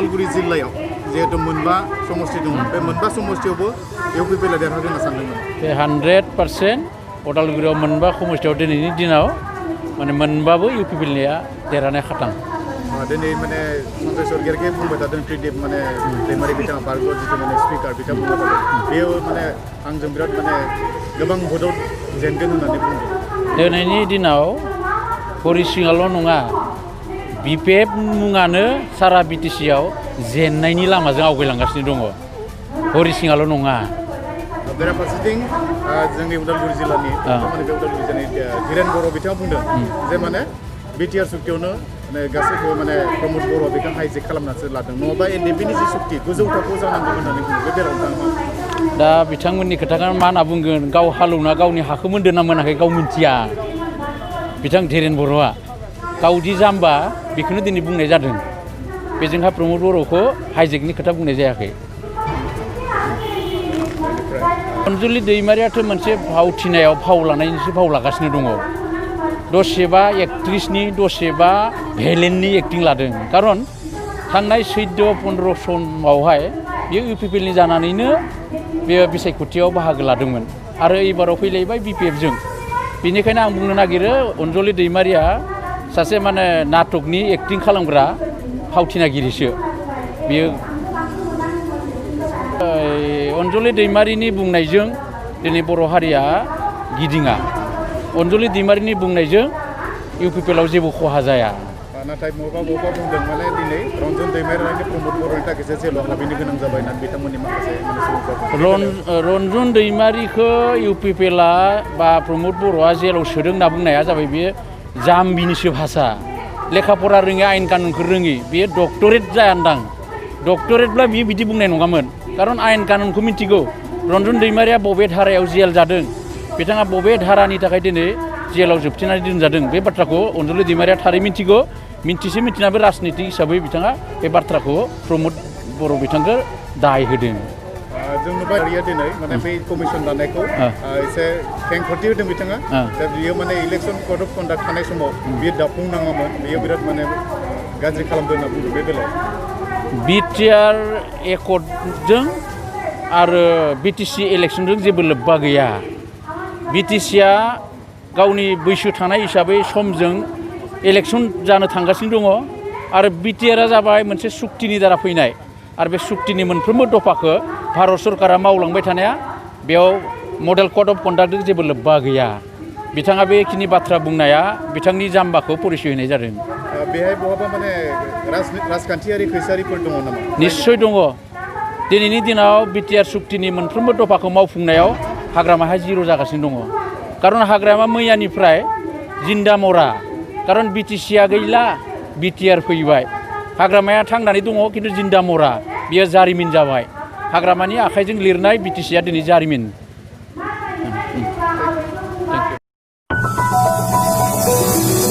उदालगुरि जिल्लायाव जिहेतु मोनबा समष्टि दङ बे मोनबा समष्टियावबो UPPL आ देरहागोन होनना सानदोंमोन बे 100% उदालगुरियाव मोनबा समष्टियाव दिनैनि दिनाव माने मोनबाबो UPPL आ देरहानाय खाथां दिनै माने सन्जय सरगयारिया बुंबाय थादों प्रिदिप माने दैमारि बिथाङा पार्कआव जिथु माने स्पिकार बिथाङा बुंबाय थादों बेयो माने आंजों बिराद माने गोबां भटआव जेनगोन होननानै बुंदों दिनैनि दिनाव हरिसिङाल' नङा BPF मुङानो सारा BTC आव जेननायनि लामाजों आवगायलांगासिनो दङ हरिसिङाल' नङा बेराफारसेथिं जोंनि उदालगुरि जिल्लानि माने बे उदालगुरि जिल्लानि धीरेन बर' बिथाङा बुंदों जे माने बिटिआर सुक्तियावनो माने गासैखौबो माने प्रमद बर'आ बेखौ हाइजेक खालामनासो लादों नङाबा NDPनि जि सुक्ति गोजौ थाखोआव जानांगौ होननानै बुङो बे बेलायाव नोंथाङा दा बिथांमोननि खोथाखौ मा होनना बुंगोन गाव हालौना गावनि हाखौ मोनदों ना मोनाखै गाव मिथिया बिथां धीरेन बर'आ गावदि जाम्बा बेखौनो दिनै बुंनाय जादों बेजोंहा प्रमद बर'खौ हाइजेकनि खोथा बुंनाय जायाखै अनजुलि दैमारियाथ' मोनसे फावथिनायाव फाव लानायनिसो फाव लागासिनो दङ दसेबा एक्ट्रिसनि दसेबा भेलेननि एक्टिं लादों खारन थांनाय 14-15 समावहाय बेयो UPPLनि जानानैनो बेयो बिसायख'थियाव बाहागो लादोंमोन आरो एबाराव फैलायबाय BPFजों बेनिखायनो आं बुंनो नागिरो अनजुलि दैमारिया सासे माने नाटकनि एक्टिं खालामग्रा फावथिनागिरिसो बेयो अनजुलि दैमारिनि बुंनायजों दिनै बर' हारिया गिदिङा अनजुलि दैमारिनि बुंनायजों UPPL आव जेबो खहा जाया नाथाय बबेबा बुंदों माने दिनै रन्जन दैमारियानो प्रमद बर'नि थाखायसो जेलाव हाबहैनो गोनां जाबाय होननानै बिथांमोननि माखासे रन्जन दैमारिखौ UPPL आ बा प्रमद बर'आ जेलाव सोदों होनना बुंनाया जाबाय बेयो जाम्बिनिसो भाषा लेखा फरा रोङि आयेन कानुनखौ रोङि बेयो डक्टरेट जायानदां डक्टरेटब्ला बियो बिदि बुंनाय नङामोन खारन आयेन कानुनखौ मिथिगौ रन्जन दैमारिया बबे धारायाव जेल जादों बिथाङा बबे धारानि थाखाय दिनै जेलाव जोबथेनानै दोनजादों बे बाथ्राखौ अनजुलि दैमारिया थारै मिथिगौ मिथिनाबो राजनितिक हिसाबै बिथाङा बे बाथ्राखौ प्रमद बर' बिथांखौ दाय होदों जों नुबाय दिनै माने बै कमिसन दानायखौ एसे खेंखथि होदों बिथाङा दा बियो माने इलेक्सन कड अफ कन्डाक्ट थानाय समाव बियो दाफुंनाङामोन बियो बिराद माने गाज्रि खालामदों होनना बुंदों बे बेलायाव BTR एकर्डजों आरो BTC इलेक्सनजों जेबो लोब्बा गैया BTC आ गावनि बैसो थानाय हिसाबै समजों इलेक्सन जानो थांगासिनो दङ आरो BTR आ जाबाय मोनसे सुक्तिनि द्वारा फैनाय आरो बे सुक्तिनि मोनफ्रोमबो दफाखौ भारत सरकारा मावलांबाय थानाया बेयाव मडेल कड अफ कन्डाक्टजों जेबो लोब्बा गैया बिथाङा बेखिनि बाथ्रा बुंनाया बिथांनि जाम्बाखौ परिचय होनाय जादों बेहाय बहाबा माने राजखान्थियारि खैसारिफोर दङ नामा निश्चय दङ दिनैनि दिनाव BTR सुक्तिनि मोनफ्रोमबो दफाखौ मावफुंनायाव हाग्रामाया जिर' जागासिनो दङ खारन हाग्रामा मैयानिफ्राय जिन्दा मरा खारन BTC आ गैला BTR फैबाय हाग्रामाया थांनानै दङ खिन्थु जिन्दा मरा बियो जारिमिन जाबाय हाग्रामानि आखाइजों लिरनाय BTC आ दिनै जारिमिन